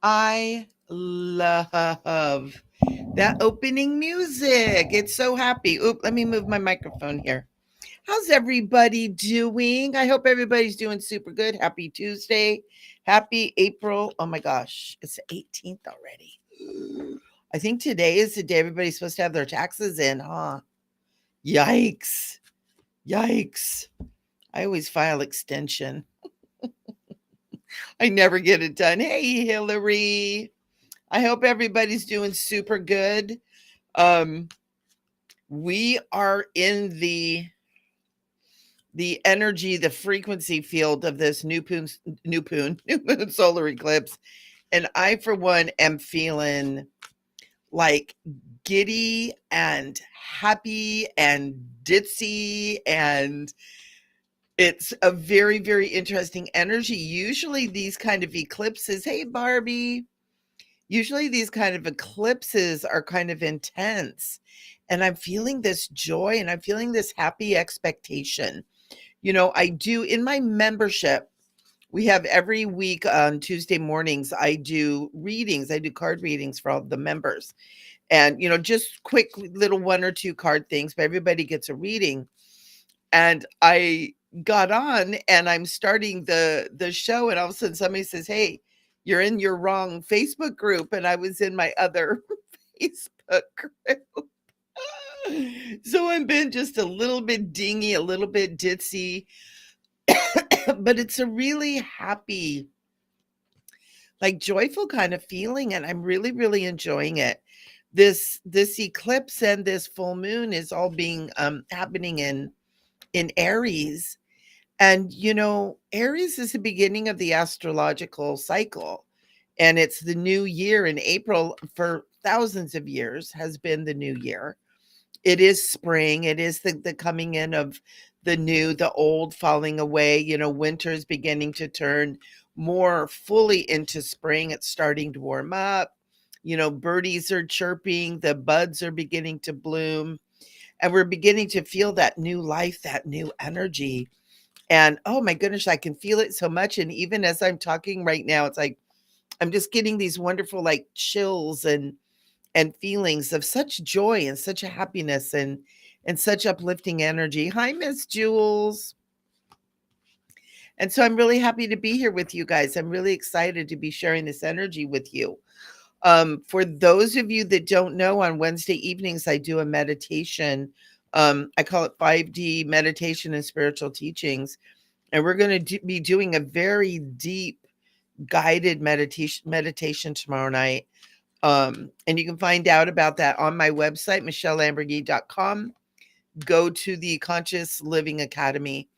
I love that opening music. It's so happy. Oop, let me move my microphone here. How's everybody doing? I hope everybody's doing super good. Happy Tuesday. Happy April. Oh my gosh, it's the 18th already. I think today is the day everybody's supposed to have their taxes in, huh? Yikes. Yikes. I always file extension. I never get it done. Hey, Hillary. I hope everybody's doing super good. Um, we are in the energy, the frequency field of this new moon solar eclipse, and I, for one, am feeling like giddy and happy and ditzy, and it's a very, very interesting energy. Usually, these kind of eclipses. Hey, Barbie. Usually these kind of eclipses are kind of intense, and I'm feeling this joy and I'm feeling this happy expectation. I do in my membership, we have every week on Tuesday mornings, I do readings. I do card readings for all the members. And, just quick little one or two card things, but everybody gets a reading. And I got on and I'm starting the show, and all of a sudden somebody says, "Hey, you're in your wrong Facebook group." And I was in my other Facebook group. So I've been just a little bit dingy, a little bit ditzy, but it's a really happy, like joyful kind of feeling, and I'm really, really enjoying it. This eclipse and this full moon is all being happening in Aries. And Aries is the beginning of the astrological cycle. And it's the new year in April. For thousands of years has been the new year. It is spring. It is the coming in of the new, the old falling away. Winter is beginning to turn more fully into spring. It's starting to warm up. Birdies are chirping, the buds are beginning to bloom, and we're beginning to feel that new life, that new energy. And oh my goodness, I can feel it so much. And even as I'm talking right now, it's like I'm just getting these wonderful like chills and feelings of such joy and such a happiness and such uplifting energy. Hi, Miss Jules. And so I'm really happy to be here with you guys. I'm really excited to be sharing this energy with you. For those of you that don't know, on Wednesday evenings, I do a meditation. I call it 5D meditation and spiritual teachings. And we're going to be doing a very deep guided meditation tomorrow night. And you can find out about that on my website, micheleamburgey.com. Go to the Conscious Living Academy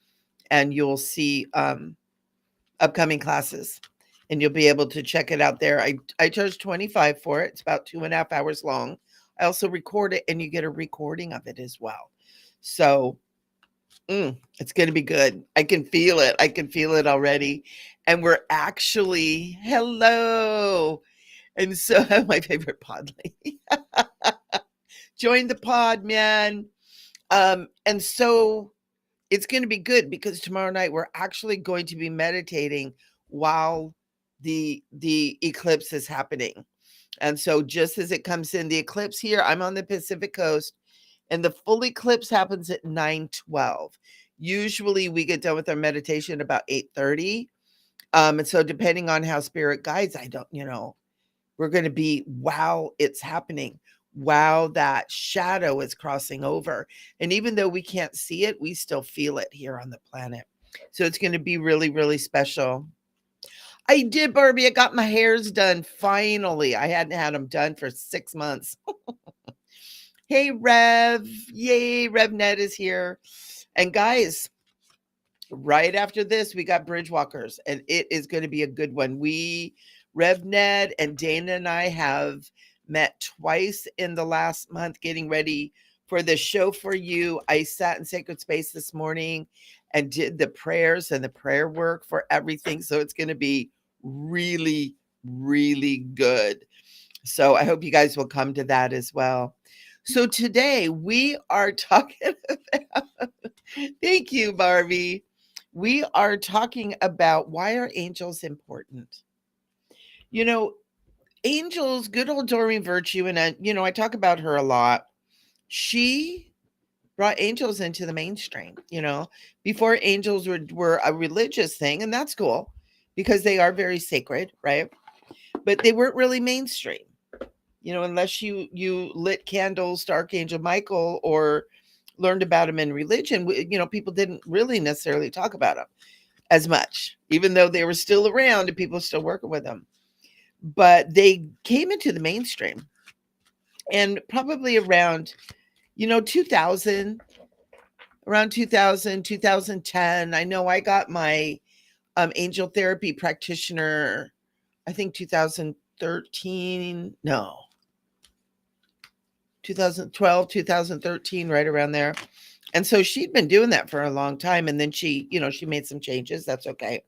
and you'll see upcoming classes, and you'll be able to check it out there. I charge 25 for it. It's about 2.5 hours long. I also record it, and you get a recording of it as well. So it's going to be good. I can feel it. I can feel it already. And we're actually, hello. And so my favorite pod lady. Join the pod, man. And so it's going to be good because tomorrow night we're actually going to be meditating while the eclipse is happening. And so just as it comes in, the eclipse here, I'm on the Pacific Coast, and the full eclipse happens at 9:12. Usually we get done with our meditation about 8:30. And so depending on how spirit guides, I don't, we're going to be while it's happening, while that shadow is crossing over. And even though we can't see it, we still feel it here on the planet. So it's going to be really, really special. I did, Barbie. I got my hairs done finally. I hadn't had them done for 6 months. Hey, Rev. Yay, RevNet is here. And guys, right after this, we got Bridgewalkers, and it is going to be a good one. RevNet and Dana and I have met twice in the last month getting ready for the show for you. I sat in sacred space this morning and did the prayers and the prayer work for everything. So it's going to be really, really good. So I hope you guys will come to that as well. So today we are talking about, thank you, Barbie. We are talking about why are angels important? You know, angels, good old Doreen Virtue, and I talk about her a lot. She brought angels into the mainstream. Before angels were a religious thing, and that's cool because they are very sacred, right? But they weren't really mainstream. Unless you lit candles to Archangel Michael or learned about him in religion, people didn't really necessarily talk about him as much, even though they were still around and people still working with them. But they came into the mainstream, and probably around 2000, around 2000, 2010. I know I got my angel therapy practitioner, I think 2013, no, 2012, 2013, right around there. And so she'd been doing that for a long time. And then she made some changes. That's okay.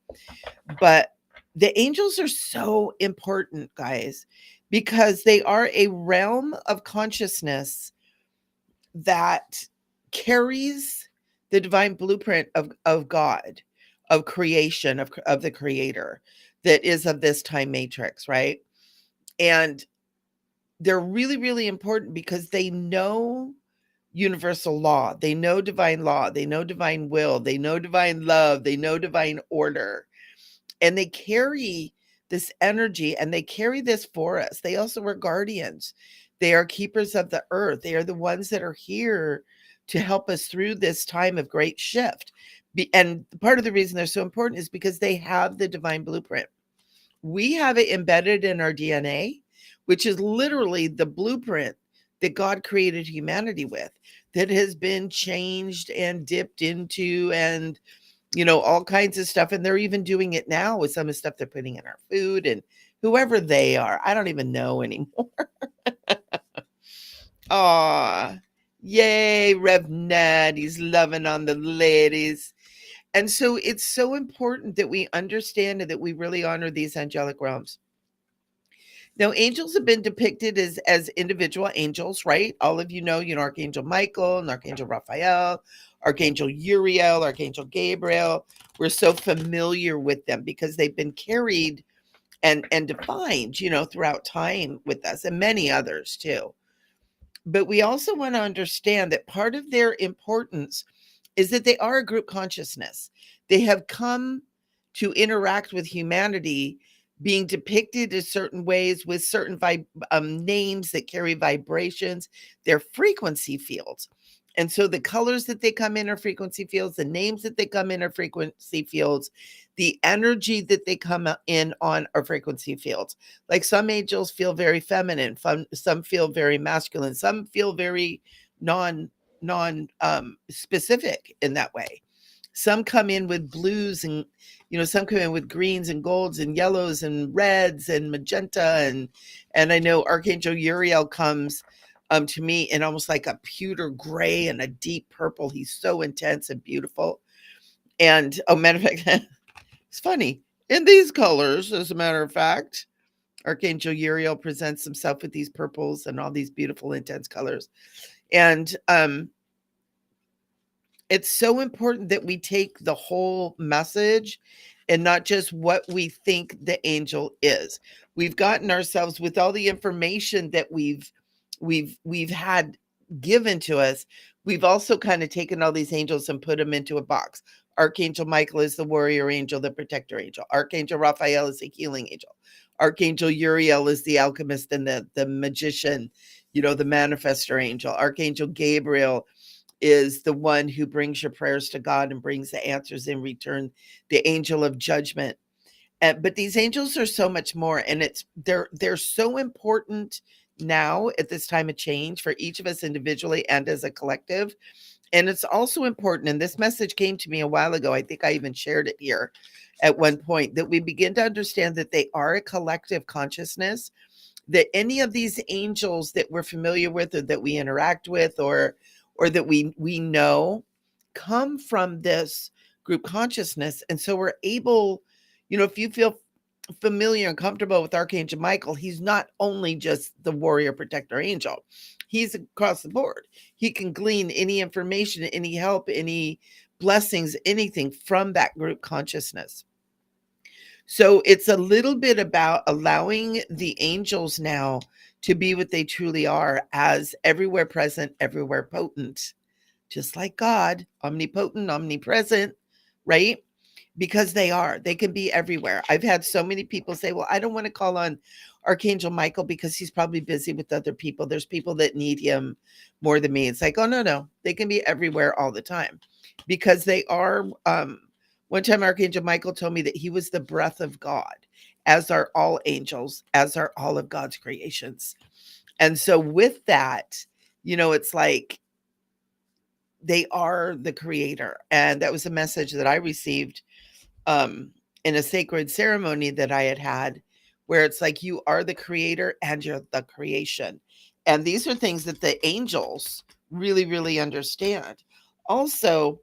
But the angels are so important, guys, because they are a realm of consciousness that carries the divine blueprint of God, of creation, of the creator that is of this time matrix, right? And they're really, really important because they know universal law. They know divine law. They know divine will. They know divine love. They know divine order. And they carry this energy and they carry this for us. They also are guardians. They are keepers of the earth. They are the ones that are here to help us through this time of great shift. And part of the reason they're so important is because they have the divine blueprint. We have it embedded in our DNA, which is literally the blueprint that God created humanity with, that has been changed and dipped into and all kinds of stuff. And they're even doing it now with some of the stuff they're putting in our food and whoever they are. I don't even know anymore. Aw, yay, Rev Ned. He's loving on the ladies. And so it's so important that we understand and that we really honor these angelic realms. Now, angels have been depicted as individual angels, right? All of Archangel Michael and Archangel Raphael, Archangel Uriel, Archangel Gabriel. We're so familiar with them because they've been carried and defined, throughout time with us, and many others too. But we also want to understand that part of their importance is that they are a group consciousness. They have come to interact with humanity, being depicted in certain ways with certain names that carry vibrations. They're frequency fields. And so the colors that they come in are frequency fields, the names that they come in are frequency fields, the energy that they come in on are frequency fields. Like some angels feel very feminine, some feel very masculine, some feel very non specific in that way. Some come in with blues and some come in with greens and golds and yellows and reds and magenta, and I know Archangel Uriel comes to me in almost like a pewter gray and a deep purple. He's so intense and beautiful. And matter of fact, it's funny, in these colors, as a matter of fact, Archangel Uriel presents himself with these purples and all these beautiful intense colors. And it's so important that we take the whole message and not just what we think the angel is. We've gotten ourselves with all the information that we've had given to us. We've also kind of taken all these angels and put them into a box. Archangel Michael is the warrior angel, the protector angel. Archangel Raphael is the healing angel. Archangel Uriel is the alchemist and the magician, the manifestor angel. Archangel Gabriel is the one who brings your prayers to God and brings the answers in return, the angel of judgment. But these angels are so much more, and they're so important now at this time of change for each of us individually and as a collective. And it's also important, and this message came to me a while ago, I think I even shared it here at one point, that we begin to understand that they are a collective consciousness, that any of these angels that we're familiar with or that we interact with or that we know come from this group consciousness. And so we're able, if you feel familiar and comfortable with Archangel Michael, he's not only just the warrior protector angel, he's across the board. He can glean any information, any help, any blessings, anything from that group consciousness. So it's a little bit about allowing the angels now to be what they truly are, as everywhere present, everywhere potent, just like God, omnipotent, omnipresent, right? Because they can be everywhere. I've had so many people say, well, I don't want to call on Archangel Michael because he's probably busy with other people. There's people that need him more than me. It's like, oh, no, they can be everywhere all the time because they are. One time, Archangel Michael told me that he was the breath of God, as are all angels, as are all of God's creations. And so, with that, it's like they are the creator. And that was a message that I received um, in a sacred ceremony that I had, where it's like you are the creator and you're the creation. And these are things that the angels really, really understand. Also,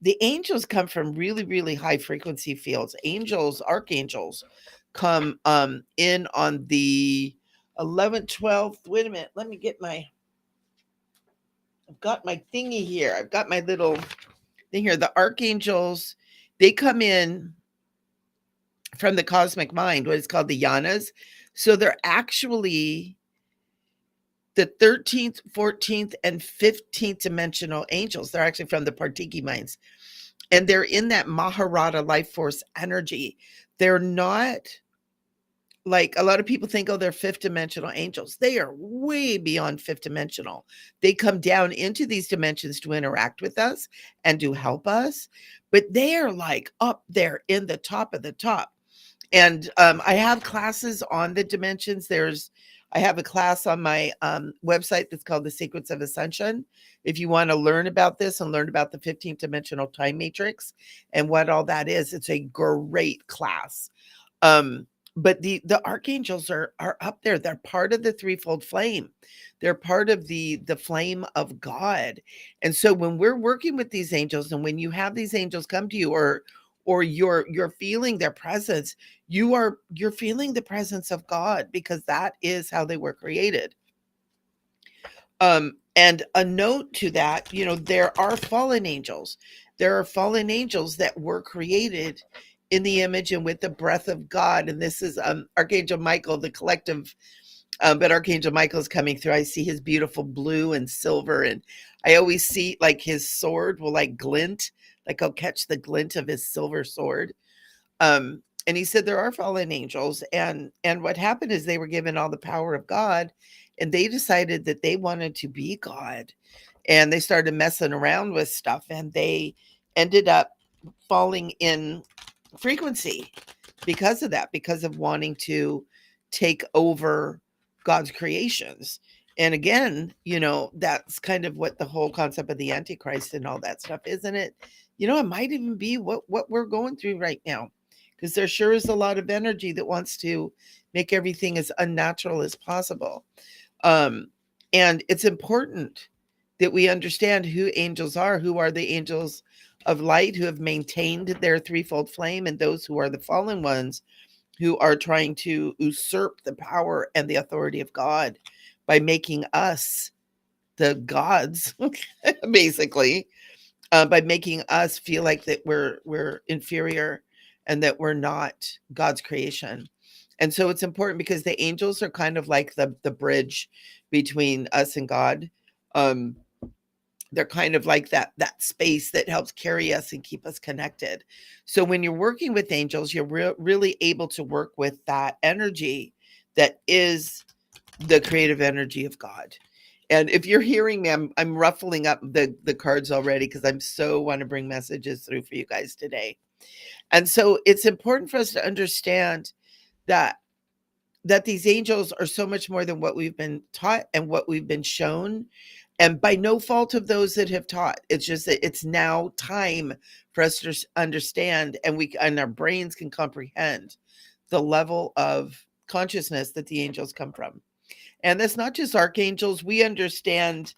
the angels come from really, really high frequency fields. Angels, archangels come in on the 11th, 12th. Wait a minute. I've got my thingy here. I've got my little thing here. The archangels, they come in from the cosmic mind, what is called the yanas. So they're actually the 13th, 14th, and 15th dimensional angels. They're actually from the Partiki minds. And they're in that Maharata life force energy. They're not like a lot of people think, oh, they're fifth dimensional angels. They are way beyond fifth dimensional. They come down into these dimensions to interact with us and to help us. But they are like up there in the top of the top. And I have classes on the dimensions. I have a class on my website that's called The Secrets of Ascension. If you want to learn about this and learn about the 15th dimensional time matrix and what all that is, it's a great class. But the archangels are up there. They're part of the threefold flame. They're part of the flame of God. And so when we're working with these angels, and when you have these angels come to you, or you're feeling their presence, you're feeling the presence of God, because that is how they were created. And a note to that, there are fallen angels. There are fallen angels that were created in the image and with the breath of God. And this is Archangel Michael, the collective, but Archangel Michael is coming through. I see his beautiful blue and silver, and I always see like his sword will like glint, like I'll catch the glint of his silver sword. And he said there are fallen angels, and what happened is they were given all the power of God, and they decided that they wanted to be God, and they started messing around with stuff, and they ended up falling in frequency because of that, because of wanting to take over God's creations. And again, that's kind of what the whole concept of the Antichrist and all that stuff, isn't it? It might even be what we're going through right now, because there sure is a lot of energy that wants to make everything as unnatural as possible. Um, and it's important that we understand who angels are, who are the angels of light, who have maintained their threefold flame, and those who are the fallen ones, who are trying to usurp the power and the authority of God by making us the gods, basically, by making us feel like that we're inferior and that we're not God's creation. And so it's important because the angels are kind of like the bridge between us and God. Um, they're kind of like that space that helps carry us and keep us connected. So when you're working with angels, you're really able to work with that energy that is the creative energy of God. And if you're hearing me, I'm ruffling up the cards already, because I'm so want to bring messages through for you guys today. And so it's important for us to understand that these angels are so much more than what we've been taught and what we've been shown, and by no fault of those that have taught. It's just that it's now time for us to understand, and our brains can comprehend the level of consciousness that the angels come from. And that's not just archangels. We understand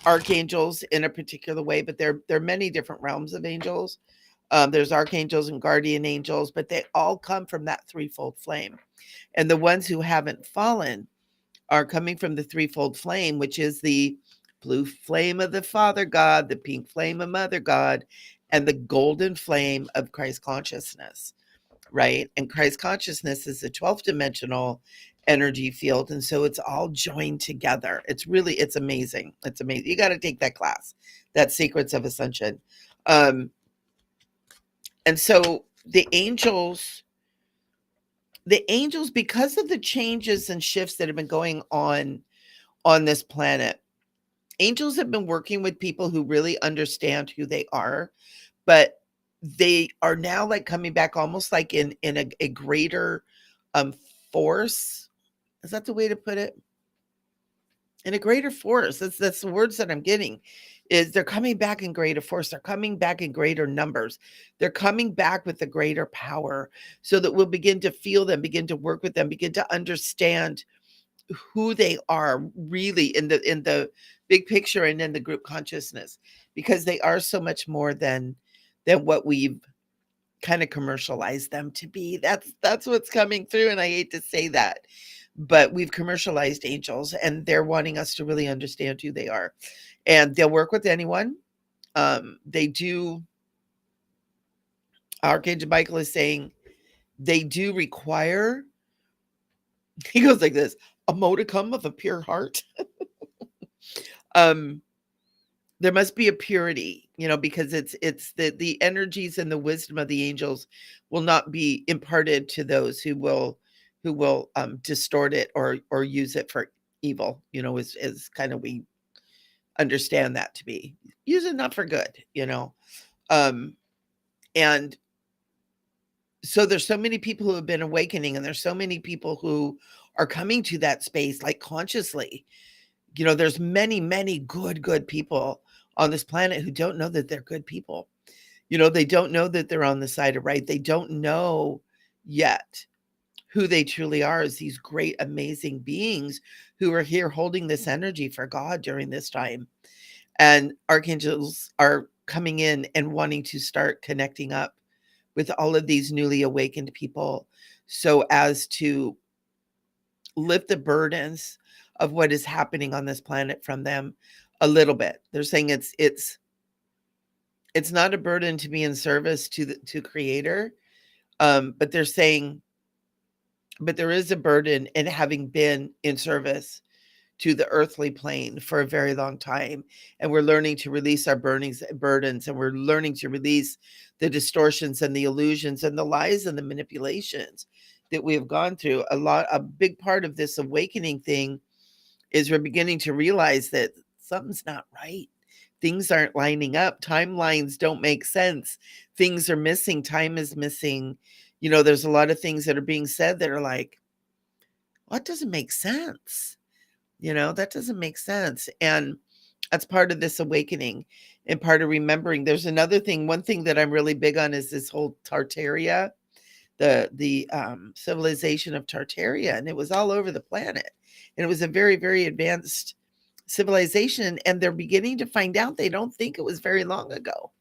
archangels in a particular way, but there are many different realms of angels. There's archangels and guardian angels, but they all come from that threefold flame. And the ones who haven't fallen are coming from the threefold flame, which is the blue flame of the Father God, the pink flame of Mother God, and the golden flame of Christ consciousness, right? And Christ consciousness is the 12th dimensional energy field. And so it's all joined together. It's amazing. It's amazing. You got to take that class, that Secrets of Ascension. And so the angels, because of the changes and shifts that have been going on this planet, angels have been working with people who really understand who they are, but they are now like coming back almost like in a greater um force. Is that the way to put it? In a greater force. That's the words that I'm getting. Is they're coming back in greater force. They're coming back in greater numbers. They're coming back with a greater power, so that we'll begin to feel them, begin to work with them, begin to understand who they are really in the big picture and in the group consciousness, because they are so much more than what we've kind of commercialized them to be. That's what's coming through, and I hate to say that, but we've commercialized angels, and they're wanting us to really understand who they are, and they'll work with anyone. They do. Archangel Michael is saying they do require, he goes like this, a modicum of a pure heart. um there must be a purity, because it's the energies and the wisdom of the angels will not be imparted to those who will distort it or use it for evil, is kind of, we understand that to be, use it not for good. um and so there's so many people who have been awakening, and there's so many people who are coming to that space, like, consciously. There's many good people on this planet who don't know that they're good people. They don't know that they're on the side of right. They don't know yet who they truly are as these great, amazing beings who are here holding this energy for God during this time. And archangels are coming in and wanting to start connecting up with all of these newly awakened people, so as to lift the burdens of what is happening on this planet from them a little bit. They're saying it's not a burden to be in service to Creator, but they're saying, but there is a burden in having been in service to the earthly plane for a very long time, and we're learning to release our burdens, and we're learning to release the distortions and the illusions and the lies and the manipulations that we have gone through. A big part of this awakening thing is we're beginning to realize that something's not right. Things aren't lining up. Timelines don't make sense. Things are missing. Time is missing. There's a lot of things that are being said that are like, what doesn't make sense? That doesn't make sense. And that's part of this awakening and part of remembering. There's another thing. One thing that I'm really big on is this whole Tartaria, the civilization of Tartaria, and it was all over the planet. And it was a very, very advanced civilization, and they're beginning to find out they don't think it was very long ago.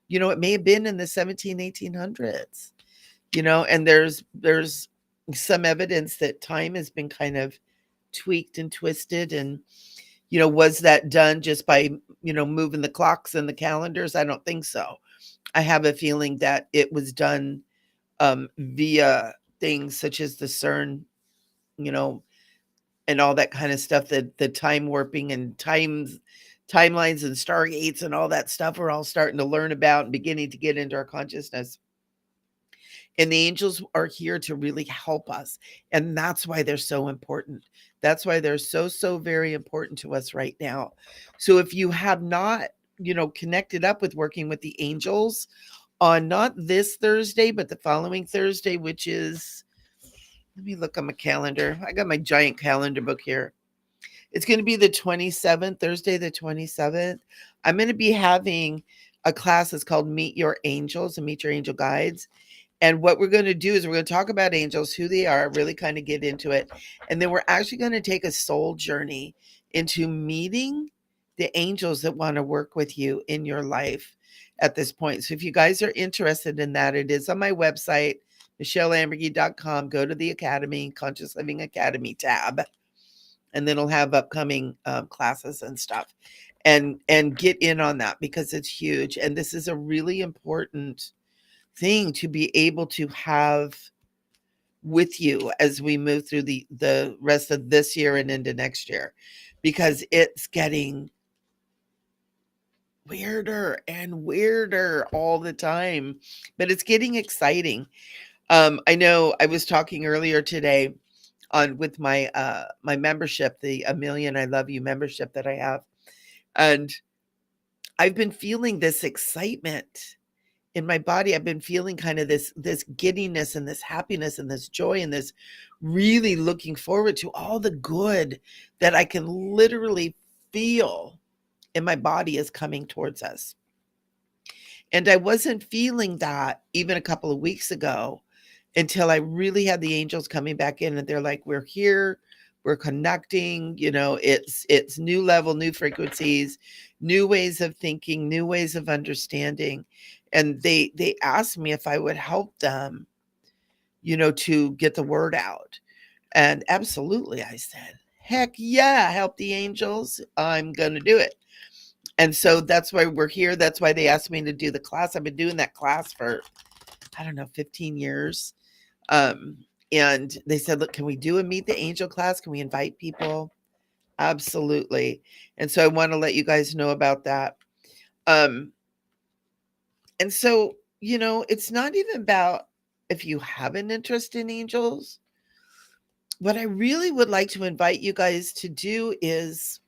It may have been in the 1800s, and there's some evidence that time has been kind of tweaked and twisted. And was that done just by moving the clocks and the calendars? I don't think so. I have a feeling that it was done via things such as the CERN, you know and all that kind of stuff, that the time warping and timelines and stargates and all that stuff we're all starting to learn about and beginning to get into our consciousness. And the angels are here to really help us. And that's why they're so important. That's why they're so very important to us right now. So if you have not, connected up with working with the angels on not this Thursday, but the following Thursday, which is, let me look on my calendar. I got my giant calendar book here. It's going to be the 27th, Thursday, the 27th. I'm going to be having a class that's called Meet Your Angels and Meet Your Angel Guides. And what we're going to do is we're going to talk about angels, who they are, really kind of get into it. And then we're actually going to take a soul journey into meeting the angels that want to work with you in your life at this point. So if you guys are interested in that, it is on my website, micheleamburgey.com. Go to the Academy, Conscious Living Academy tab, and then it'll have upcoming classes and stuff. And get in on that, because it's huge. And this is a really important thing to be able to have with you as we move through the rest of this year and into next year, because it's getting weirder and weirder all the time, but it's getting exciting. I know I was talking earlier today on with my membership, the A Million I Love You membership that I have, and I've been feeling this excitement in my body. I've been feeling kind of this giddiness and this happiness and this joy and this really looking forward to all the good that I can literally feel in my body is coming towards us. And I wasn't feeling that even a couple of weeks ago until I really had the angels coming back in, and they're like, "We're here, we're connecting, it's new level, new frequencies, new ways of thinking, new ways of understanding." And they asked me if I would help them, to get the word out. And absolutely, I said, "Heck yeah, help the angels. I'm going to do it." And so that's why we're here. That's why they asked me to do the class. I've been doing that class for, I don't know, 15 years. Um, and they said, "Look, can we do a Meet the Angel class? Can we invite people?" Absolutely. And so I want to let you guys know about that. Um, and so, it's not even about if you have an interest in angels. What I really would like to invite you guys to do is,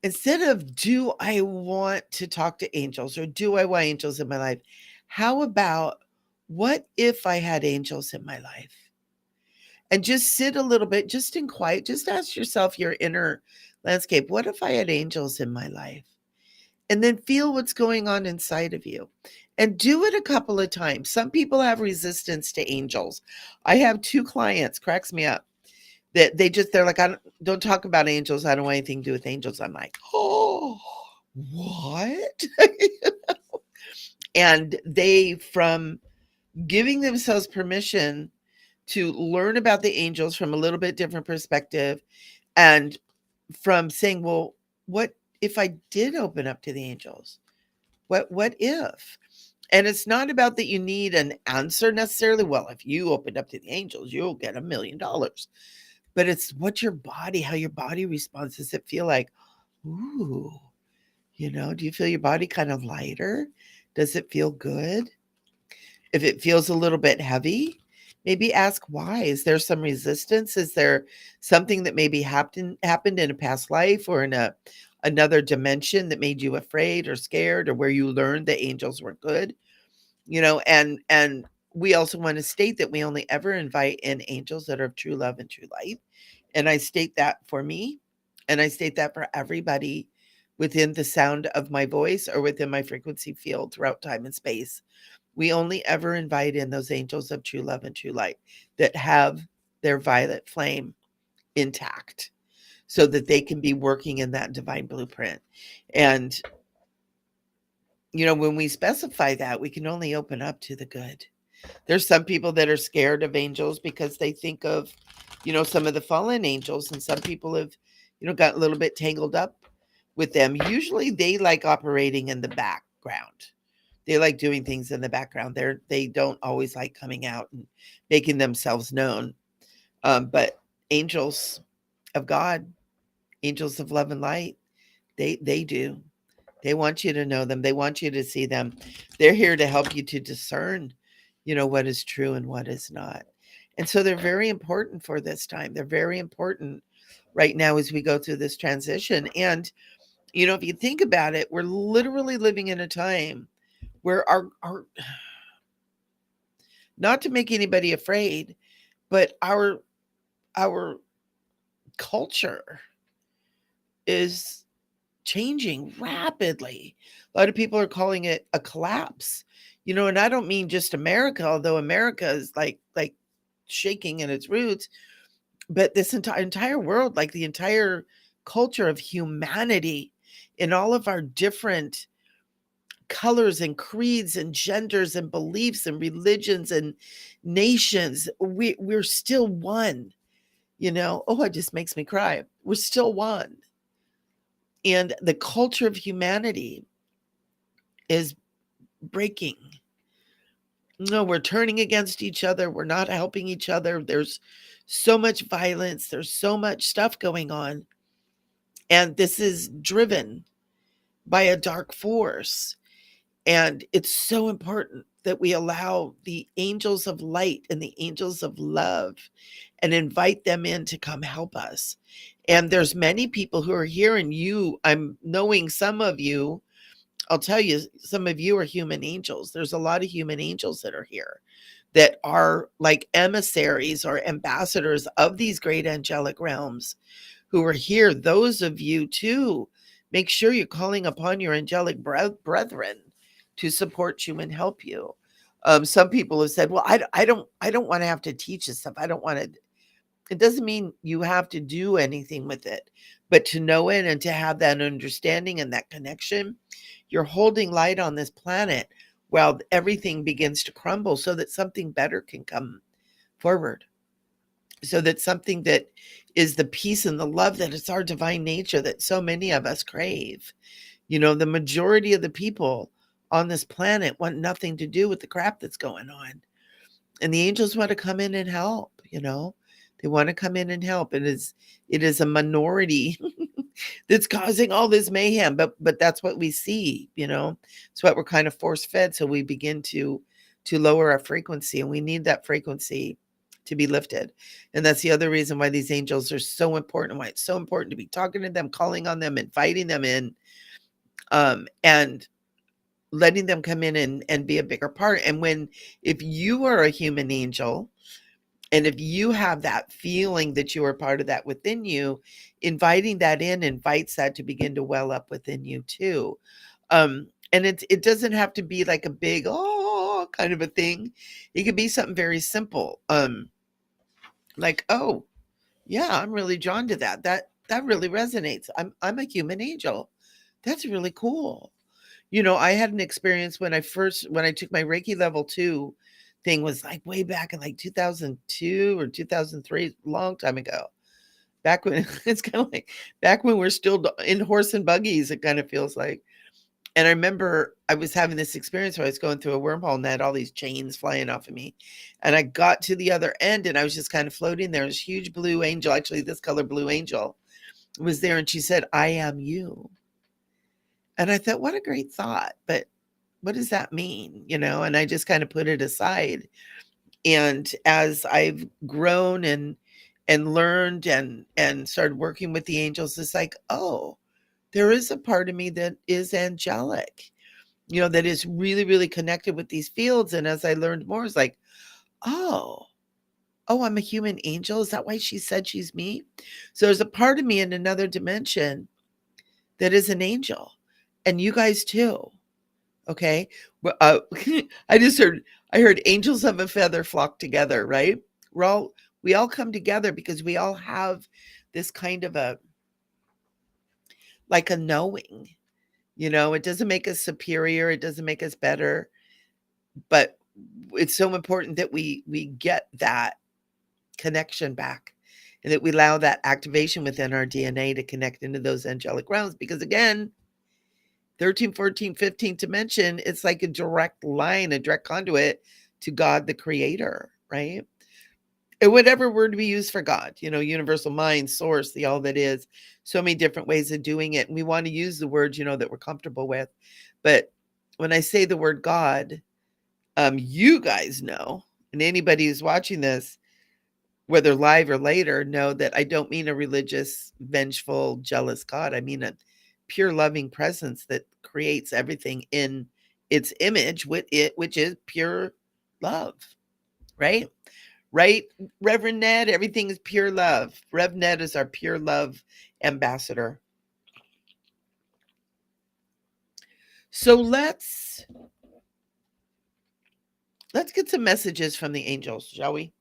instead of do I want to talk to angels or do I want angels in my life, how about what if I had angels in my life? And just sit a little bit, just in quiet, just ask yourself your inner landscape. What if I had angels in my life? And then feel what's going on inside of you. And do it a couple of times. Some people have resistance to angels. I have two clients, cracks me up, that they're like, don't talk about angels. I don't want anything to do with angels. I'm like, oh, what? And they, from giving themselves permission to learn about the angels from a little bit different perspective, and from saying, well, what if I did open up to the angels? What if? And it's not about that you need an answer necessarily. Well, if you opened up to the angels, you'll get $1,000,000. But it's how your body responds. Does it feel like, ooh, do you feel your body kind of lighter? Does it feel good? If it feels a little bit heavy, maybe ask why. Is there some resistance? Is there something that maybe happened in a past life or in another dimension that made you afraid or scared, or where you learned that angels were good? And we also want to state that we only ever invite in angels that are of true love and true light. And I state that for me, and I state that for everybody within the sound of my voice or within my frequency field throughout time and space. We only ever invite in those angels of true love and true light that have their violet flame intact, so that they can be working in that divine blueprint. And, when we specify that, we can only open up to the good. There's some people that are scared of angels because they think of, some of the fallen angels, and some people have, got a little bit tangled up with them. Usually they like operating in the background. They like doing things in the background. They don't always like coming out and making themselves known. But angels of God, angels of love and light, they do. They want you to know them. They want you to see them. They're here to help you to discern, what is true and what is not. And so they're very important for this time. They're very important right now as we go through this transition. And, if you think about it, we're literally living in a time where our not to make anybody afraid, but our culture is changing rapidly. A lot of people are calling it a collapse. And I don't mean just America, although America is like shaking in its roots, but this entire world, like the entire culture of humanity in all of our different colors and creeds and genders and beliefs and religions and nations, we're still one. Oh, it just makes me cry. We're still one. And the culture of humanity is breaking No, we're turning against each other. We're not helping each other. There's so much violence. There's so much stuff going on. And this is driven by a dark force. And it's so important that we allow the angels of light and the angels of love and invite them in to come help us. And there's many people who are here, and I'm knowing some of you. I'll tell you, some of you are human angels. There's a lot of human angels that are here that are like emissaries or ambassadors of these great angelic realms who are here. Those of you too, make sure you're calling upon your angelic brethren to support you and help you. Some people have said, "Well, I don't want to have to teach this stuff. I don't want to." It doesn't mean you have to do anything with it, but to know it and to have that understanding and that connection, you're holding light on this planet while everything begins to crumble so that something better can come forward. So that something that is the peace and the love that it's our divine nature that so many of us crave. The majority of the people on this planet want nothing to do with the crap that's going on. And the angels want to come in and help. They want to come in and help. It is a minority that's causing all this mayhem, but that's what we see. It's what we're kind of force fed, so we begin to lower our frequency, and we need that frequency to be lifted. And that's the other reason why these angels are so important, why it's so important to be talking to them, calling on them, inviting them in, and letting them come in and be a bigger part. And if you are a human angel, and if you have that feeling that you are part of that within you, inviting that in invites that to begin to well up within you too. And it doesn't have to be like a big kind of a thing. It could be something very simple. Like, oh yeah, I'm really drawn to that. That really resonates. I'm a human angel. That's really cool. I had an experience when I took my Reiki level 2 thing, was like way back in like 2002 or 2003, long time ago. Back when it's kind of like back when we're still in horse and buggies, it kind of feels like. And I remember I was having this experience where I was going through a wormhole and I had all these chains flying off of me. And I got to the other end and I was just kind of floating there. This huge blue angel, actually this color blue angel, was there, and she said, "I am you." And I thought, what a great thought. But what does that mean? And I just kind of put it aside. And as I've grown and learned and started working with the angels, it's like, oh, there is a part of me that is angelic, that is really, really connected with these fields. And as I learned more, it's like, oh, I'm a human angel. Is that why she said she's me? So there's a part of me in another dimension that is an angel, and you guys too. Okay. Well, I heard angels of a feather flock together, right? We all come together because we all have this kind of like a knowing. It doesn't make us superior, it doesn't make us better, but it's so important that we get that connection back, and that we allow that activation within our DNA to connect into those angelic realms, because again, 13, 14, 15th dimension, it's like a direct line, a direct conduit to God, the creator, right? And whatever word we use for God, universal mind, source, the all that is, so many different ways of doing it. And we want to use the words, that we're comfortable with. But when I say the word God, you guys know, and anybody who's watching this, whether live or later, know that I don't mean a religious, vengeful, jealous God. I mean a pure loving presence that creates everything in its image, which is pure love, right? Right, Reverend Ned? Everything is pure love. Rev Ned is our pure love ambassador. So let's get some messages from the angels, shall we?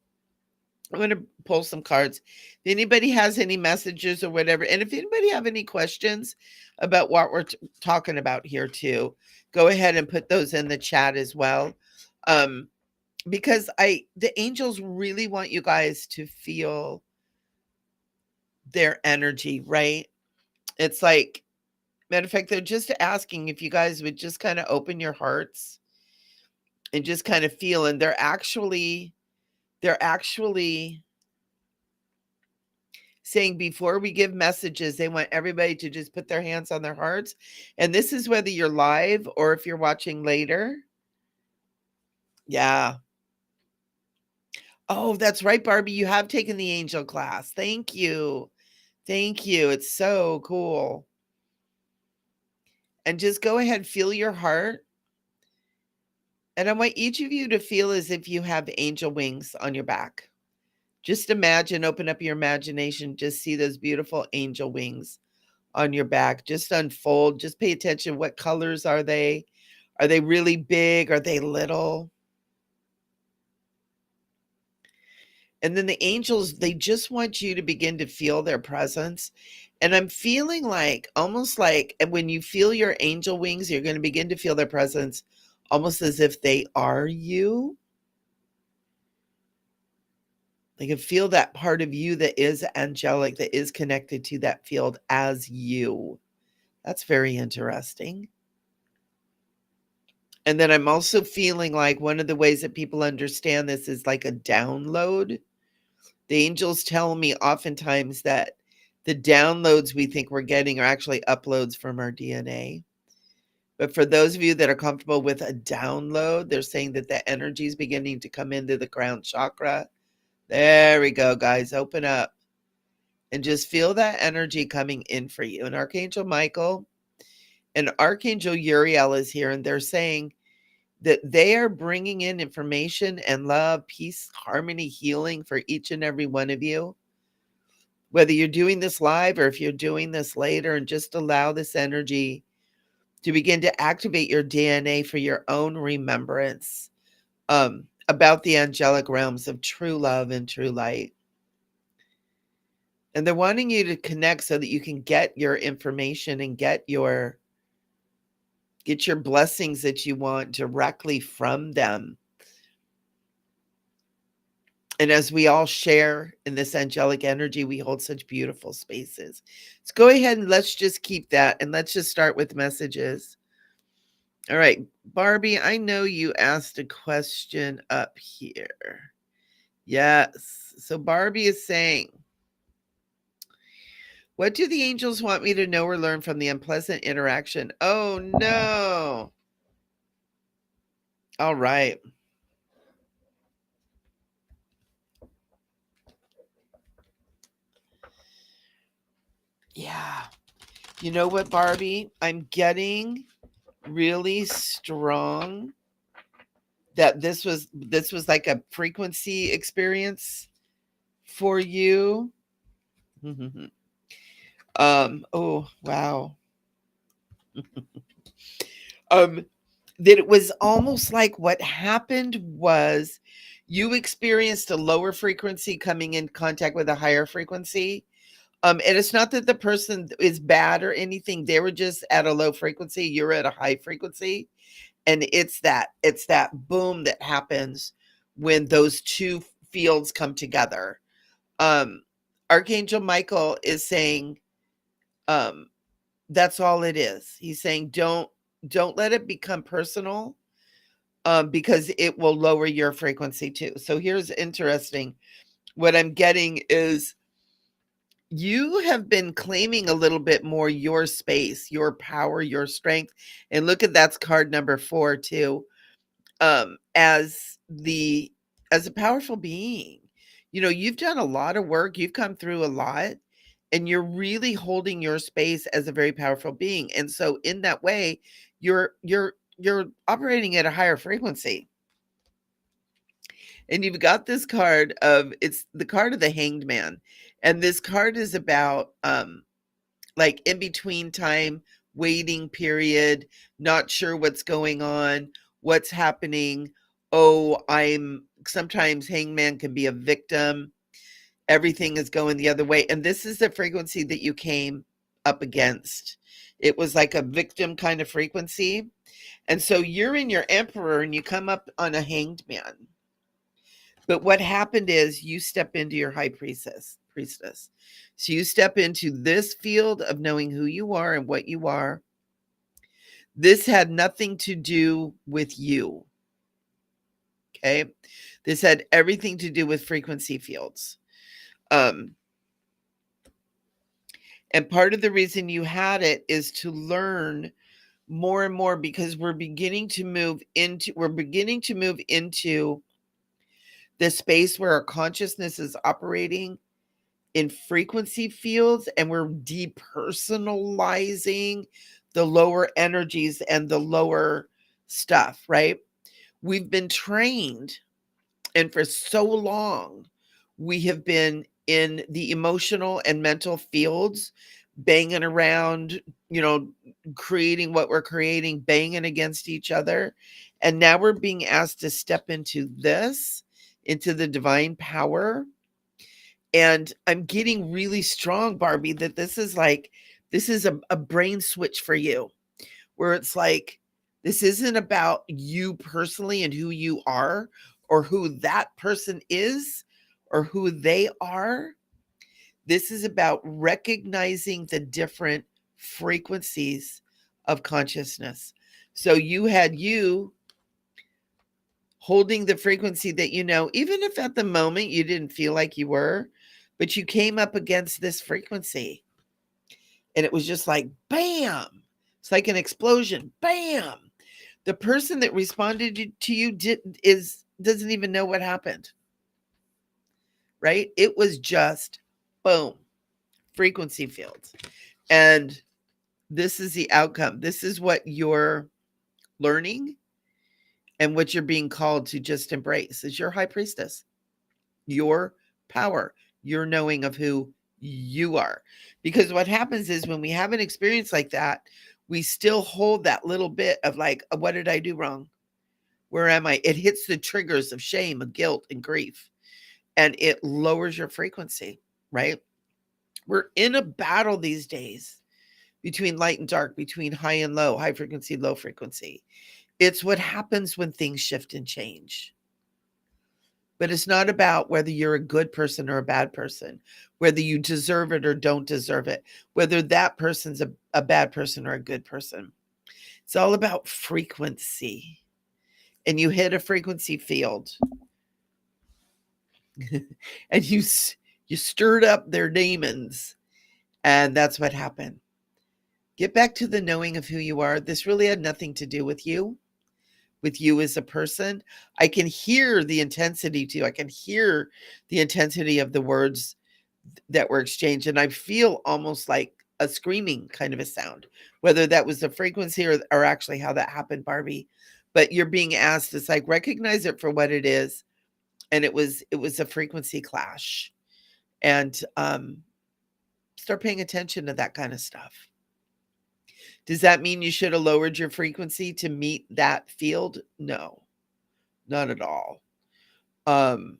I'm going to pull some cards. If anybody has any messages or whatever, and if anybody have any questions about what we're talking about here too, go ahead and put those in the chat as well. Because the angels really want you guys to feel their energy, right? It's like, matter of fact, they're just asking if you guys would just kind of open your hearts and just kind of feel. And they're actually saying before we give messages, they want everybody to just put their hands on their hearts. And this is whether you're live or if you're watching later. Yeah. Oh, that's right, Barbie. You have taken the angel class. Thank you. Thank you. It's so cool. And just go ahead, feel your heart. And I want each of you to feel as if you have angel wings on your back. Just imagine, open up your imagination, just see those beautiful angel wings on your back. Just unfold, just pay attention. What colors are they? Are they really big? Are they little? And then the angels, they just want you to begin to feel their presence. And I'm feeling like, almost like when you feel your angel wings, you're going to begin to feel their presence almost as if they are you. They can feel that part of you that is angelic, that is connected to that field as you. That's very interesting. And then I'm also feeling like one of the ways that people understand this is like a download. The angels tell me oftentimes that the downloads we think we're getting are actually uploads from our DNA. But for those of you that are comfortable with a download, they're saying that the energy is beginning to come into the crown chakra. There we go, guys. Open up and just feel that energy coming in for you. And Archangel Michael and Archangel Uriel is here, and they're saying that they are bringing in information and love, peace, harmony, healing for each and every one of you. Whether you're doing this live or if you're doing this later, and just allow this energy to begin to activate your DNA for your own remembrance about the angelic realms of true love and true light. And they're wanting you to connect so that you can get your information and get your blessings that you want directly from them. And as we all share in this angelic energy, we hold such beautiful spaces. Let's go ahead and let's just keep that, and let's just start with messages. All right, Barbie, I know you asked a question up here. Yes. So Barbie is saying, what do the angels want me to know or learn from the unpleasant interaction? Oh, no. All right. Yeah. You know what, Barbie? I'm getting really strong that this was like a frequency experience for you. Oh, wow. That it was almost like what happened was you experienced a lower frequency coming in contact with a higher frequency. And it's not that the person is bad or anything. They were just at a low frequency. You're at a high frequency. And it's that boom that happens when those two fields come together. Um, Archangel Michael is saying, that's all it is. He's saying, don't let it become personal, because it will lower your frequency too. So here's interesting. What I'm getting is you have been claiming a little bit more your space, your power, your strength. And look at that's card number 4 too. As a powerful being. You've done a lot of work, you've come through a lot, and you're really holding your space as a very powerful being. And so in that way, you're operating at a higher frequency. And you've got this card it's the card of the Hanged Man. And this card is about like in between time, waiting period, not sure what's going on, what's happening. Oh, sometimes Hangman can be a victim. Everything is going the other way. And this is the frequency that you came up against. It was like a victim kind of frequency. And so you're in your emperor and you come up on a Hanged Man. But what happened is you step into your high priestess. So you step into this field of knowing who you are and what you are. This had nothing to do with you. Okay. This had everything to do with frequency fields. And part of the reason you had it is to learn more and more, because we're beginning to move into the space where our consciousness is operating in frequency fields, and we're depersonalizing the lower energies and the lower stuff, right? We've been trained, and for so long, we have been in the emotional and mental fields, banging around, creating what we're creating, banging against each other. And now we're being asked to step into the divine power. And I'm getting really strong, Barbie, that this is a brain switch for you, where it's like, this isn't about you personally and who you are, or who that person is, or who they are. This is about recognizing the different frequencies of consciousness. So you had you holding the frequency that, even if at the moment you didn't feel like you were, but you came up against this frequency, and it was just like, bam. It's like an explosion. Bam. The person that responded to you doesn't even know what happened. Right? It was just boom, frequency fields. And this is the outcome. This is what you're learning, and what you're being called to just embrace is your high priestess, your power, your knowing of who you are. Because what happens is, when we have an experience like that, we still hold that little bit of like, what did I do wrong? Where am I? It hits the triggers of shame, of guilt, and grief, and it lowers your frequency, right? We're in a battle these days between light and dark, between high and low, high frequency, low frequency. It's what happens when things shift and change. But it's not about whether you're a good person or a bad person, whether you deserve it or don't deserve it, whether that person's a bad person or a good person. It's all about frequency. And you hit a frequency field, and you stirred up their demons, and that's what happened. Get back to the knowing of who you are. This really had nothing to do with you as a person. I can hear the intensity too. I can hear the intensity of the words that were exchanged, and I feel almost like a screaming kind of a sound, whether that was the frequency or actually how that happened, Barbie. But you're being asked, it's like, recognize it for what it is. And it was a frequency clash. And start paying attention to that kind of stuff. Does that mean you should have lowered your frequency to meet that field? No, not at all. And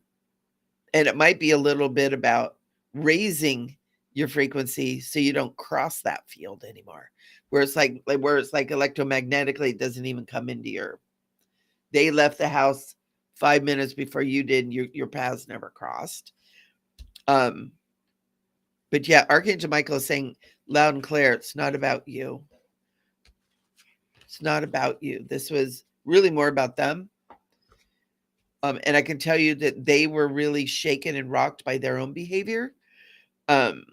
it might be a little bit about raising your frequency so you don't cross that field anymore. Where it's like electromagnetically, it doesn't even come into they left the house 5 minutes before you did, and your paths never crossed. But yeah, Archangel Michael is saying loud and clear, it's not about you. It's not about you. This was really more about them. And I can tell you that they were really shaken and rocked by their own behavior. And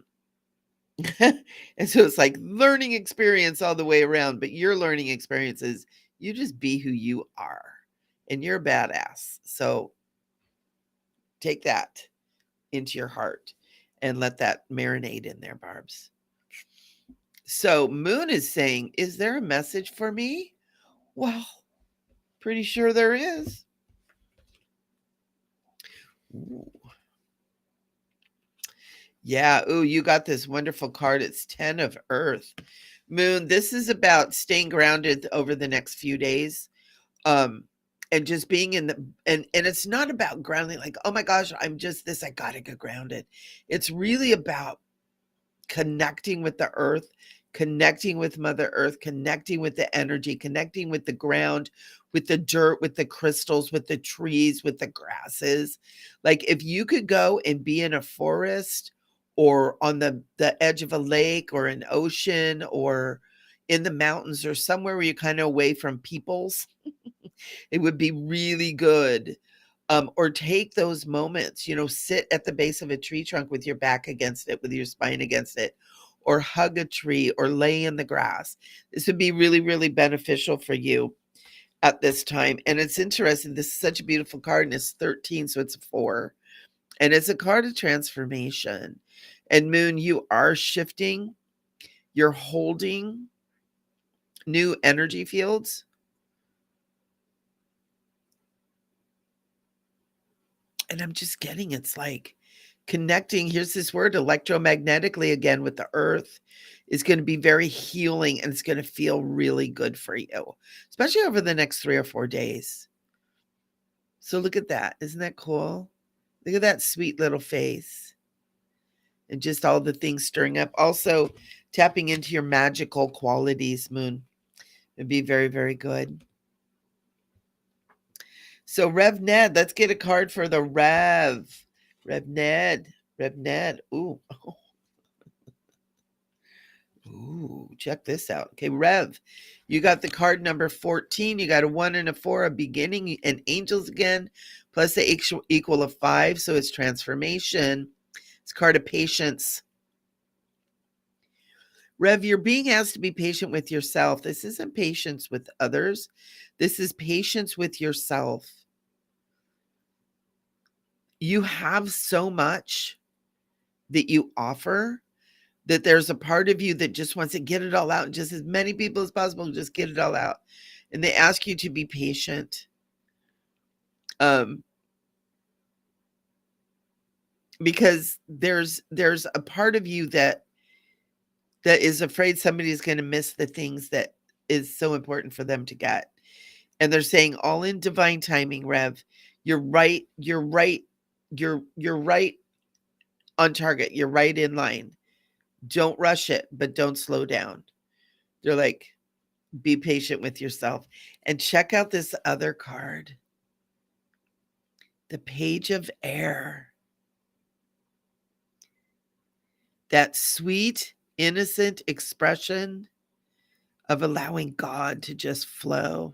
so it's like learning experience all the way around. But your learning experience is you just be who you are. And you're a badass. So take that into your heart and let that marinate in there, Barbs. So Moon is saying, is there a message for me? Well, pretty sure there is. Ooh. Yeah. Ooh, you got this wonderful card. It's 10 of Earth. Moon, this is about staying grounded over the next few days. And just being in and it's not about grounding, like, oh my gosh, I'm just this, I gotta get grounded. It's really about connecting with the earth, connecting with Mother Earth, connecting with the energy, connecting with the ground, with the dirt, with the crystals, with the trees, with the grasses. Like, if you could go and be in a forest, or on the edge of a lake, or an ocean, or in the mountains, or somewhere where you're kind of away from people's, it would be really good. Or take those moments, sit at the base of a tree trunk with your back against it, with your spine against it, or hug a tree or lay in the grass. This would be really, really beneficial for you at this time. And it's interesting. This is such a beautiful card, and it's 13, so it's a 4. And it's a card of transformation. And Moon, you are shifting. You're holding new energy fields. And I'm just getting, it's like connecting. Here's this word, electromagnetically again with the earth, is going to be very healing, and it's going to feel really good for you, especially over the next 3 or 4 days. So look at that. Isn't that cool? Look at that sweet little face and just all the things stirring up. Also, tapping into your magical qualities, Moon. It'd be very, very good. So Rev Ned, let's get a card for the Rev. Rev Ned. Rev Ned. Ooh. Ooh, check this out. Okay, Rev, you got the card number 14. You got a 1 and a 4, a beginning, and angels again, plus the equal of 5. So it's transformation. It's card of patience. Rev, you're being asked to be patient with yourself. This isn't patience with others. This is patience with yourself. You have so much that you offer that there's a part of you that just wants to get it all out, and just as many people as possible, just get it all out. And they ask you to be patient. Because there's a part of you that is afraid somebody's going to miss the things that is so important for them to get. And they're saying, all in divine timing, Rev. You're right. You're right. You're right on target. You're right in line. Don't rush it, but don't slow down. They're like, be patient with yourself. And check out this other card. The Page of Air. That sweet, innocent expression of allowing God to just flow.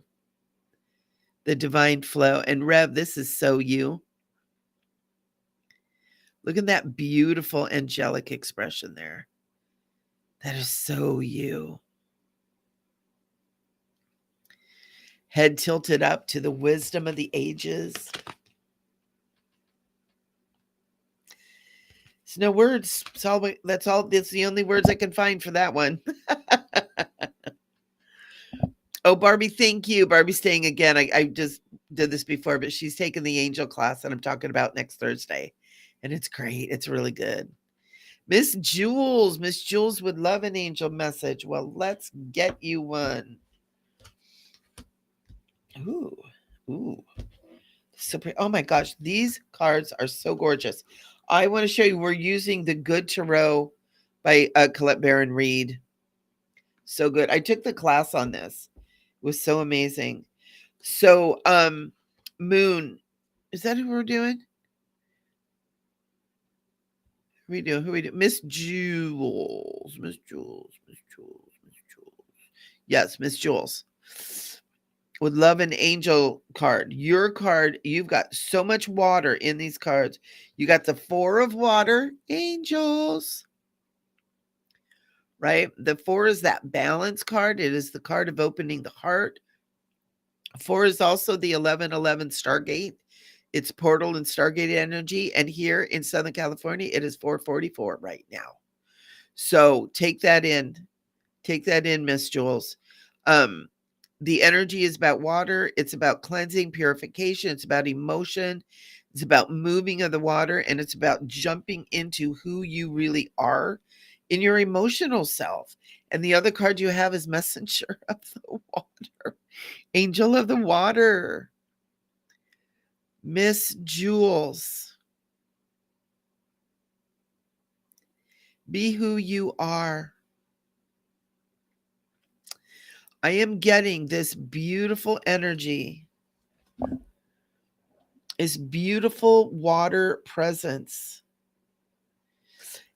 The divine flow. And Rev, this is so you. Look at that beautiful angelic expression there. That is so you. Head tilted up to the wisdom of the ages. It's no words. That's the only words I can find for that one. Oh, Barbie, thank you. Barbie's staying again. I just did this before, but she's taking the angel class that I'm talking about next Thursday. And it's great. It's really good. Miss Jules would love an angel message. Well, let's get you one. Ooh. So pretty. Oh my gosh, these cards are so gorgeous. I want to show you, we're using the Good Tarot by Colette Baron Reed. So good. I took the class on this. It was so amazing. So, Moon, is that who we're doing? Who we doing? Miss Jules. Yes, Miss Jules. Would love an angel card. Your card, you've got so much water in these cards. You got the 4 of water, angels. Right? The 4 is that balance card. It is the card of opening the heart. 4 is also the 1111 Stargate. It's portal and Stargate energy. And here in Southern California, it is 4:44 right now. So take that in. Take that in, Miss Jules. The energy is about water. It's about cleansing, purification. It's about emotion. It's about moving of the water. And it's about jumping into who you really are in your emotional self. And the other card you have is Messenger of the Water. Angel of the Water. Miss Jules. Be who you are. I am getting this beautiful energy, this beautiful water presence.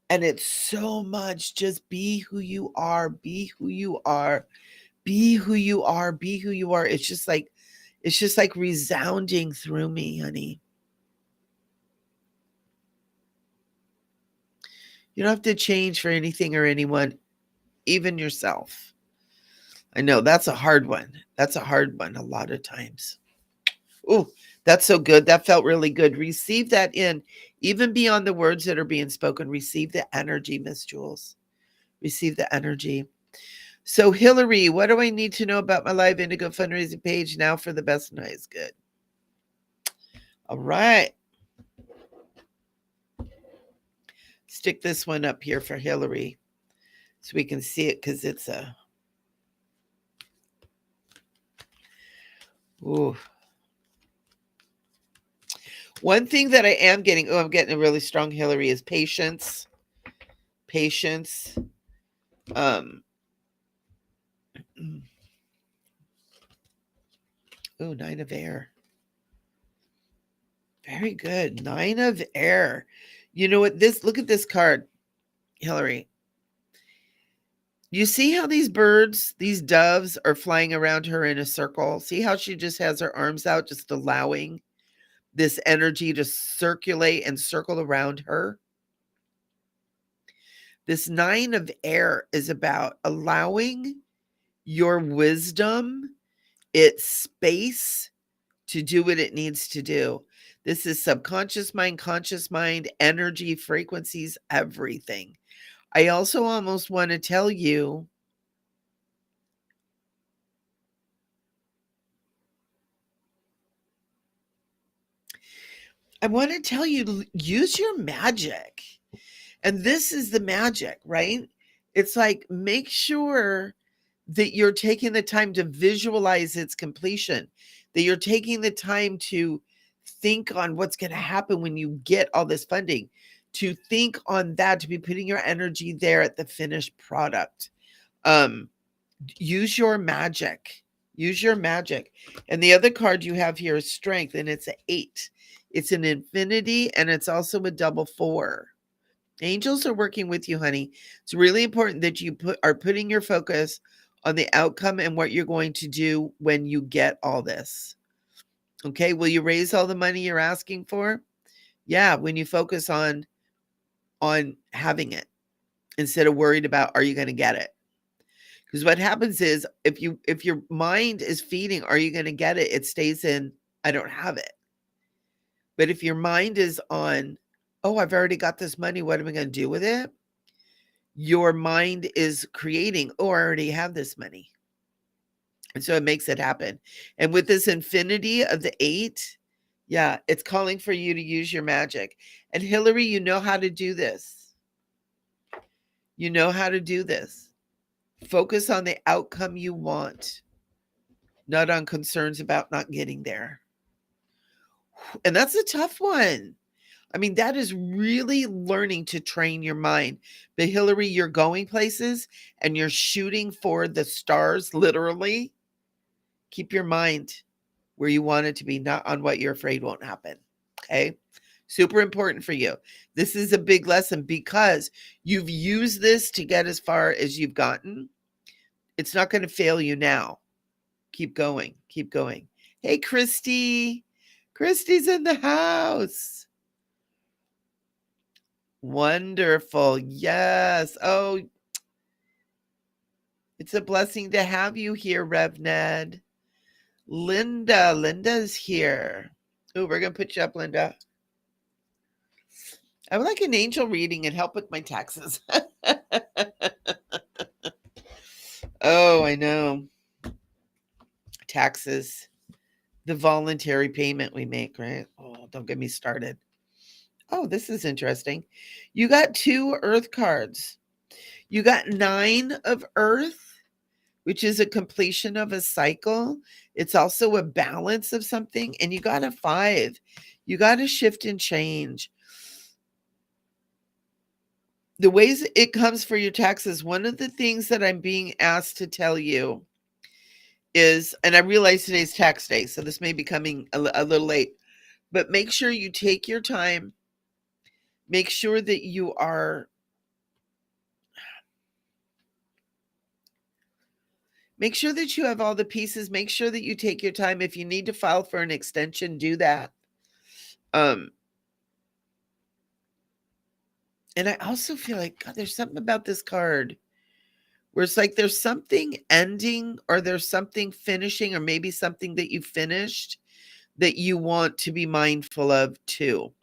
And it's so much just be who you are, be who you are, be who you are, be who you are. It's just like resounding through me, honey. You don't have to change for anything or anyone, even yourself. I know that's a hard one. That's a hard one a lot of times. Oh, that's so good. That felt really good. Receive that in, even beyond the words that are being spoken. Receive the energy, Miss Jules. Receive the energy. So, Hillary, what do I need to know about my live Indigo fundraising page now for the best and highest good? All right. Stick this one up here for Hillary so we can see it because it's a. Ooh. One thing that I am getting, I'm getting a really strong Hillary, is patience. Patience. Oh, 9 of air. Very good. 9 of air. You know what? Look at this card, Hillary. You see how these birds, these doves, are flying around her in a circle? See how she just has her arms out, just allowing this energy to circulate and circle around her? This 9 of air is about allowing your wisdom its space to do what it needs to do. This is subconscious mind, conscious mind, energy, frequencies, everything. I also almost want to tell you, use your magic. And this is the magic, right? It's like, make sure that you're taking the time to visualize its completion, that you're taking the time to think on what's going to happen when you get all this funding, to think on that, to be putting your energy there at the finished product. Use your magic. Use your magic. And the other card you have here is strength, and it's an 8. It's an infinity, and it's also a double 4. Angels are working with you, honey. It's really important that you are putting your focus on the outcome and what you're going to do when you get all this. Okay, will you raise all the money you're asking for? Yeah, when you focus on having it instead of worried about are you going to get it? Because what happens is if your mind is feeding are you going to get it, it stays in I don't have it. But if your mind is on, oh, I've already got this money, what am I going to do with it? Your mind is creating, oh, I already have this money. And so it makes it happen. And with this infinity of the 8, yeah, it's calling for you to use your magic. And Hillary, you know how to do this. You know how to do this. Focus on the outcome you want, not on concerns about not getting there. And that's a tough one. I mean, that is really learning to train your mind. But Hillary, you're going places and you're shooting for the stars, literally. Keep your mind where you want it to be, not on what you're afraid won't happen. Okay. Super important for you. This is a big lesson because you've used this to get as far as you've gotten. It's not going to fail you now. Keep going. Keep going. Hey, Christy. Christy's in the house. Wonderful. Yes. Oh, it's a blessing to have you here, Rev Ned. Linda's here. Oh, we're going to put you up, Linda. I would like an angel reading and help with my taxes. Oh, I know. Taxes. The voluntary payment we make, right? Oh, don't get me started. Oh, this is interesting. You got 2 earth cards. You got 9 of earth, which is a completion of a cycle. It's also a balance of something. And you got a 5. You got to shift and change. The ways it comes for your taxes, one of the things that I'm being asked to tell you is, and I realize today's tax day, so this may be coming a little late, but make sure you take your time. Make sure that you are, make sure that you have all the pieces. Make sure that you take your time. If you need to file for an extension, do that. And I also feel like, God, there's something about this card where it's like there's something ending or there's something finishing or maybe something that you finished that you want to be mindful of too.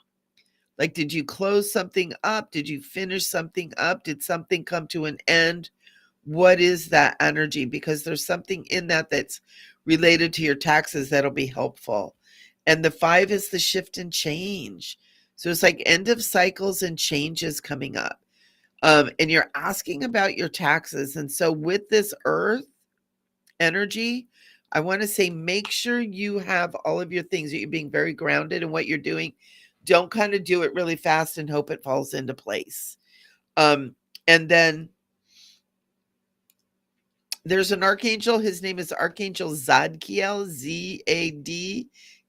Like, did you close something up? Did you finish something up? Did something come to an end? What is that energy? Because there's something in that that's related to your taxes that'll be helpful. And the 5 is the shift and change. So it's like end of cycles and changes coming up. And you're asking about your taxes. And so with this earth energy, I want to say make sure you have all of your things, that you're being very grounded in what you're doing. Don't kind of do it really fast and hope it falls into place. And then there's an archangel. His name is Archangel Zadkiel,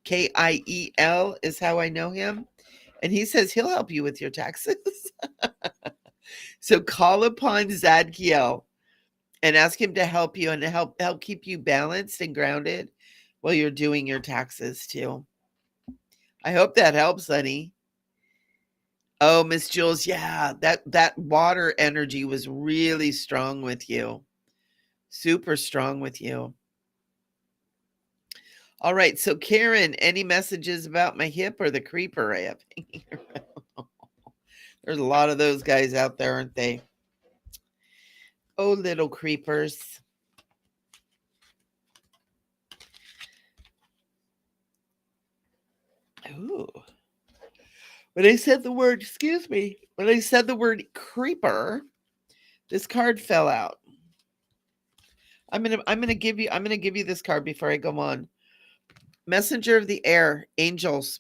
Zadkiel is how I know him. And he says he'll help you with your taxes. So call upon Zadkiel and ask him to help you and help keep you balanced and grounded while you're doing your taxes too. I hope that helps, honey. Oh, Miss Jules, yeah, that water energy was really strong with you. Super strong with you. All right, so Karen, any messages about my hip or the creeper I have hanging around? There's a lot of those guys out there, aren't they? Oh, little creepers. Ooh. When I said the word, excuse me, when I said the word creeper, this card fell out. I'm gonna give you this card before I go on. Messenger of the air, angels,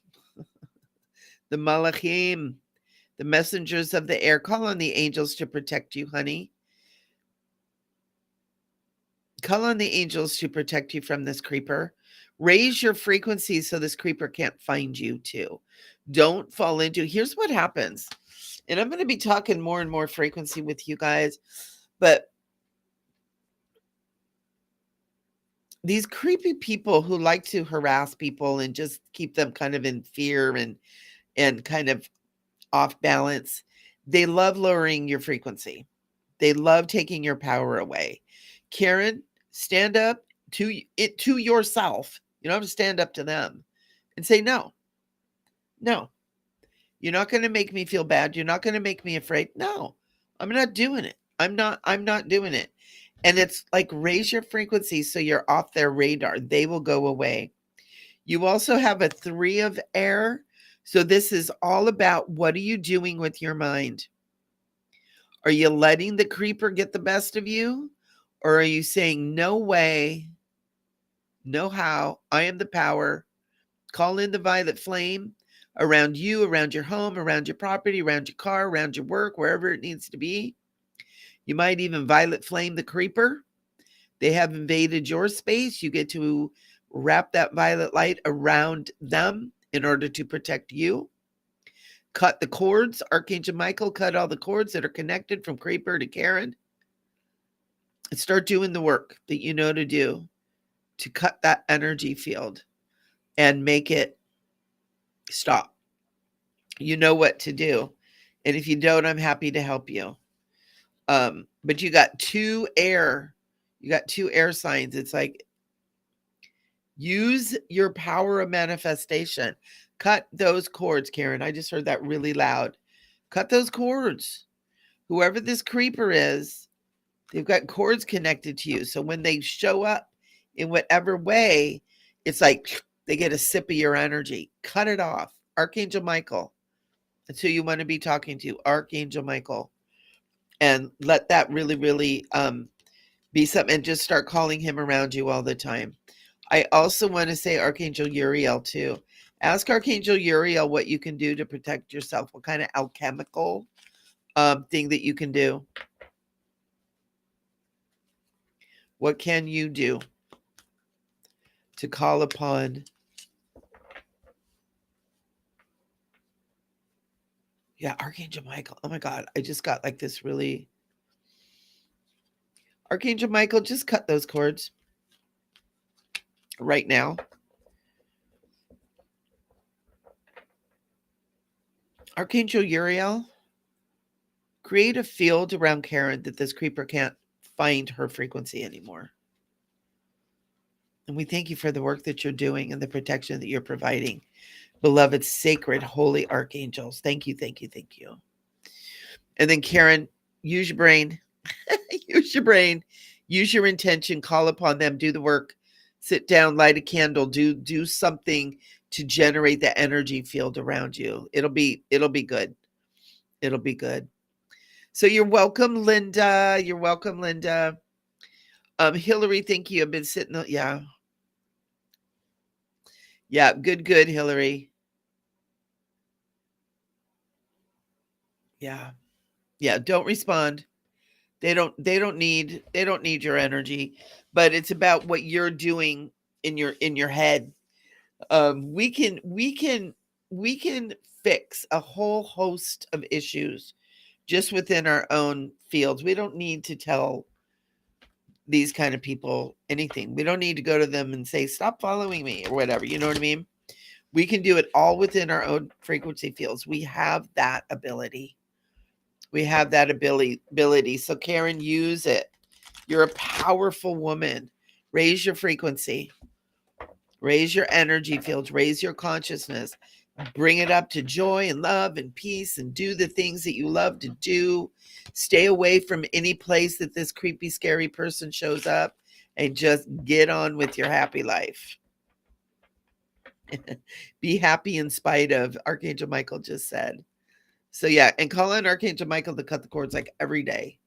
the malachim, the messengers of the air. Call on the angels to protect you, honey. Call on the angels to protect you from this creeper. Raise your frequency so this creeper can't find you too. Don't fall into. Here's what happens. And I'm going to be talking more and more frequency with you guys, but these creepy people who like to harass people and just keep them kind of in fear and kind of off balance, they love lowering your frequency. They love taking your power away. Karen, stand up to it to yourself. You don't have to stand up to them and say no. No. You're not going to make me feel bad. You're not going to make me afraid. No. I'm not doing it. I'm not doing it. And it's like raise your frequency so you're off their radar. They will go away. You also have a 3 of air. So this is all about what are you doing with your mind? Are you letting the creeper get the best of you? Or are you saying, no way, no how, I am the power, call in the violet flame around you, around your home, around your property, around your car, around your work, wherever it needs to be. You might even violet flame the creeper. They have invaded your space. You get to wrap that violet light around them in order to protect you. Cut the cords. Archangel Michael, cut all the cords that are connected from creeper to Karen. And start doing the work that you know to do to cut that energy field and make it stop. You know what to do. And if you don't, I'm happy to help you. But you got 2 air. You got 2 air signs. It's like use your power of manifestation. Cut those cords, Karen. I just heard that really loud. Cut those cords. Whoever this creeper is, they've got cords connected to you. So when they show up in whatever way, it's like they get a sip of your energy. Cut it off. Archangel Michael. That's who you want to be talking to. Archangel Michael. And let that really, really be something. And just start calling him around you all the time. I also want to say Archangel Uriel too. Ask Archangel Uriel what you can do to protect yourself. What kind of alchemical thing that you can do. What can you do to call upon? Yeah, Archangel Michael. Oh my God, I just got like this really. Archangel Michael, just cut those cords right now. Archangel Uriel, create a field around Karen that this creeper can't find her frequency anymore. And we thank you for the work that you're doing and the protection that you're providing. Beloved, sacred, holy archangels. Thank you, thank you, thank you. And then Karen, use your brain. Use your brain. Use your intention. Call upon them. Do the work. Sit down, light a candle, do something to generate the energy field around you. It'll be good. It'll be good. So you're welcome, Linda. You're welcome, Linda. Hillary, thank you. I've been sitting. Yeah. Yeah. Good, Hillary. Yeah. Yeah. Don't respond. They don't need your energy, but it's about what you're doing in your head. We can fix a whole host of issues just within our own fields. We don't need to tell these kind of people anything. We don't need to go to them and say, stop following me or whatever. You know what I mean? We can do it all within our own frequency fields. We have that ability. So Karen, use it. You're a powerful woman. Raise your frequency. Raise your energy fields. Raise your consciousness. Bring it up to joy and love and peace, and do the things that you love to do. Stay away from any place that this creepy, scary person shows up, and just get on with your happy life. Be happy in spite of, Archangel Michael just said. So yeah, and call on Archangel Michael to cut the cords like every day,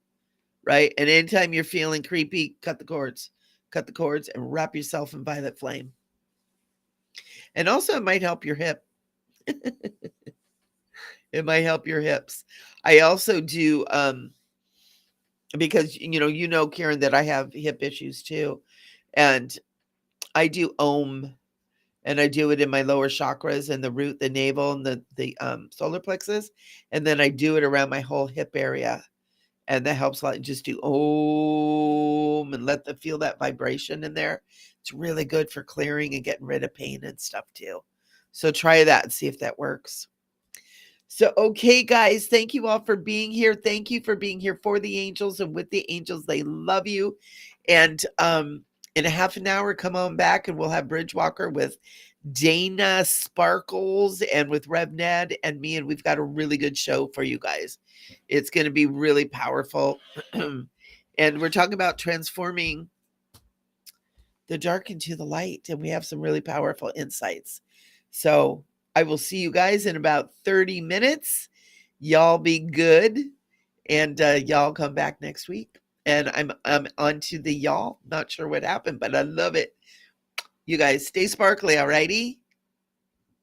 right? And anytime you're feeling creepy, cut the cords and wrap yourself in violet flame. And also it might help your hip. It might help your hips. I also do, because, Karen, that I have hip issues too. And I do Om, and I do it in my lower chakras and the root, the navel, and the solar plexus. And then I do it around my whole hip area. And that helps a lot. Just do Om and feel that vibration in there. It's really good for clearing and getting rid of pain and stuff too. So try that and see if that works. So, okay, guys, thank you all for being here. Thank you for being here for the angels and with the angels. They love you. And in a half an hour, come on back and we'll have Bridgewalker with Dana Sparkles and with Rev Ned and me. And we've got a really good show for you guys. It's going to be really powerful. And we're talking about transforming the dark into the light. And we have some really powerful insights. So I will see you guys in about 30 minutes. Y'all be good. And y'all come back next week. And I'm on to the y'all. Not sure what happened, but I love it. You guys stay sparkly, all righty?